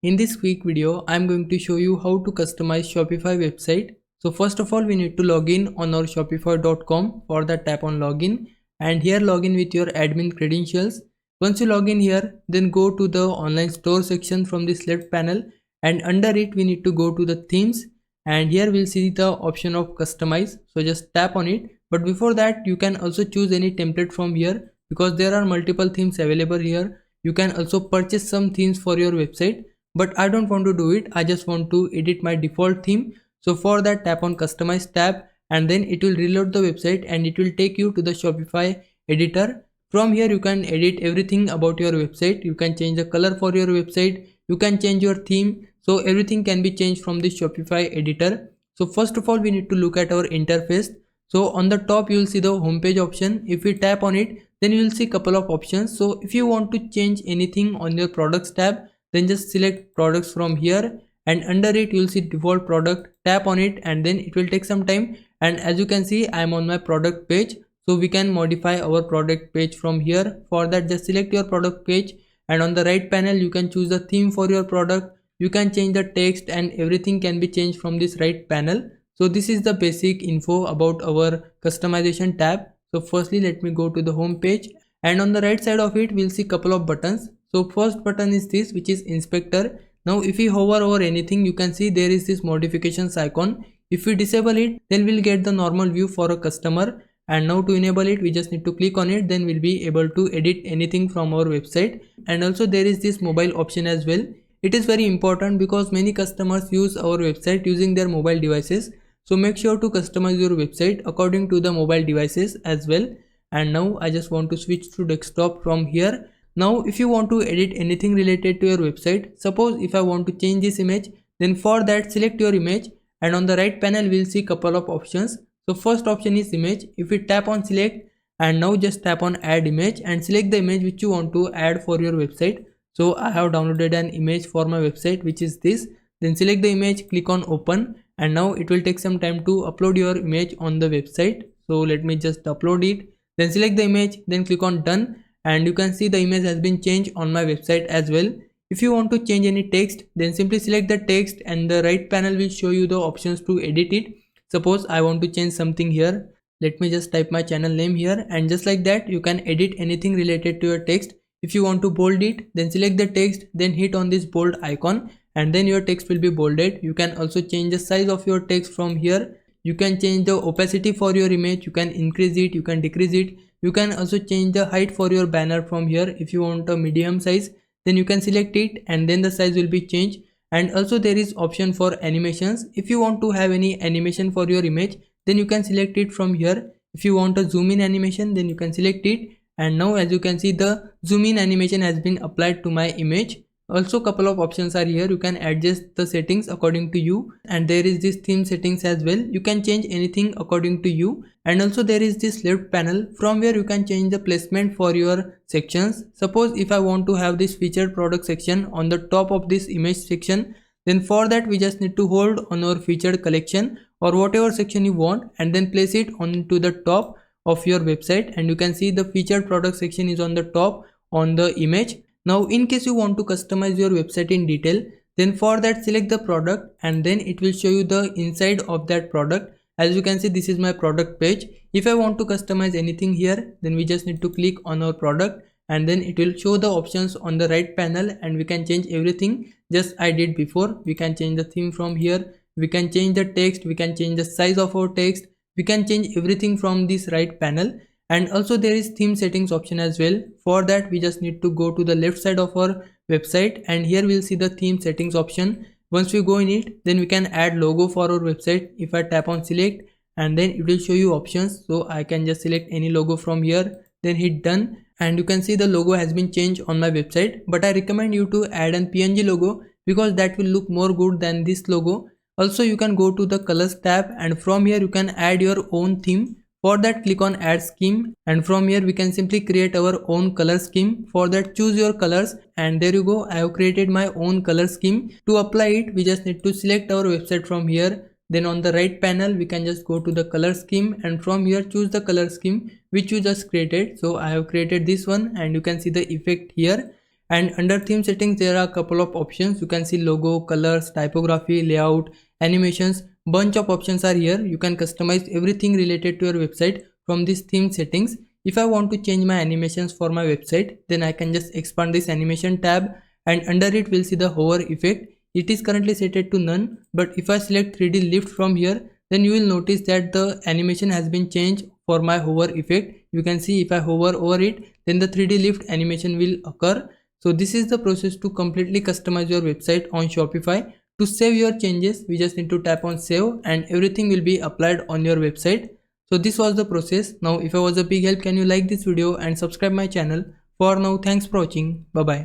In this quick video, I'm going to show you how to customize Shopify website. So first of all, we need to log in on our shopify.com. For that, tap on login and here log in with your admin credentials. Once you log in here, then go to the online store section from this left panel, and under it we need to go to the themes, and here we'll see the option of customize. So just tap on it. But before that, you can also choose any template from here because there are multiple themes available here. You can also purchase some themes for your website, but I don't want to do it. I just want to edit my default theme. So for that, tap on customize tab and then it will reload the website and it will take you to the Shopify editor. From here you can edit everything about your website. You can change the color for your website, you can change your theme, so everything can be changed from the Shopify editor. So first of all, we need to look at our interface. So on the top you will see the homepage option. If we tap on it, then you will see couple of options. So if you want to change anything on your products tab, then just select products from here, and under it you will see default product. Tap on it and then it will take some time, and as you can see I am on my product page. So we can modify our product page from here. For that, just select your product page and on the right panel you can choose the theme for your product. You can change the text and everything can be changed from this right panel. So this is the basic info about our customization tab. So firstly, let me go to the home page, and on the right side of it we'll see couple of buttons. So first button is this, which is inspector. Now if we hover over anything, you can see there is this modifications icon. If we disable it, then we'll get the normal view for a customer, and now to enable it we just need to click on it. Then we'll be able to edit anything from our website. And also there is this mobile option as well. It is very important because many customers use our website using their mobile devices. So make sure to customize your website according to the mobile devices as well. And now I just want to switch to desktop from here. Now if you want to edit anything related to your website, suppose if I want to change this image, then for that select your image, and on the right panel we'll see couple of options. So first option is image. If we tap on select, and now just tap on add image and select the image which you want to add for your website. So I have downloaded an image for my website, which is this. Then select the image, click on open, and now it will take some time to upload your image on the website. So let me just upload it. Then select the image, then click on done, and you can see the image has been changed on my website as well. If you want to change any text, then simply select the text and the right panel will show you the options to edit it. Suppose I want to change something here. Let me just type my channel name here, and just like that you can edit anything related to your text. If you want to bold it, then select the text, then hit on this bold icon, and then your text will be bolded. You can also change the size of your text from here. You can change the opacity for your image, you can increase it, you can decrease it. You can also change the height for your banner from here. If you want a medium size, then you can select it and then the size will be changed. And also there is option for animations. If you want to have any animation for your image, then you can select it from here. If you want a zoom in animation, then you can select it, and now as you can see the zoom in animation has been applied to my image. Also couple of options are here. You can adjust the settings according to you, and there is this theme settings as well. You can change anything according to you. And also there is this left panel from where you can change the placement for your sections. Suppose if I want to have this featured product section on the top of this image section, then for that we just need to hold on our featured collection or whatever section you want and then place it onto the top of your website, and you can see the featured product section is on the top on the image. Now in case you want to customize your website in detail, then for that select the product and then it will show you the inside of that product. As you can see, this is my product page. If I want to customize anything here, then we just need to click on our product and then it will show the options on the right panel, and we can change everything just I did before. We can change the theme from here, we can change the text, we can change the size of our text, we can change everything from this right panel. And also there is theme settings option as well. For that we just need to go to the left side of our website, and here we'll see the theme settings option. Once we go in it, then we can add logo for our website. If I tap on select, and then it will show you options. So I can just select any logo from here, then hit done, and you can see the logo has been changed on my website. But I recommend you to add an PNG logo because that will look more good than this logo. Also you can go to the colors tab, and from here you can add your own theme. For that click on add scheme, and from here we can simply create our own color scheme. For that choose your colors, and there you go, I have created my own color scheme. To apply it we just need to select our website from here. Then on the right panel we can just go to the color scheme, and from here choose the color scheme which you just created. So I have created this one, and you can see the effect here. And under theme settings there are a couple of options. You can see logo, colors, typography, layout, animations. Bunch of options are here. You can customize everything related to your website from this theme settings. If I want to change my animations for my website, then I can just expand this animation tab, and under it we'll see the hover effect. It is currently set to none, but if I select 3D lift from here, then you will notice that the animation has been changed for my hover effect. You can see if I hover over it, then the 3D lift animation will occur. So this is the process to completely customize your website on Shopify. To save your changes, we just need to tap on save and everything will be applied on your website. So this was the process. Now if I was a big help, can you like this video and subscribe my channel. For now, thanks for watching. Bye bye.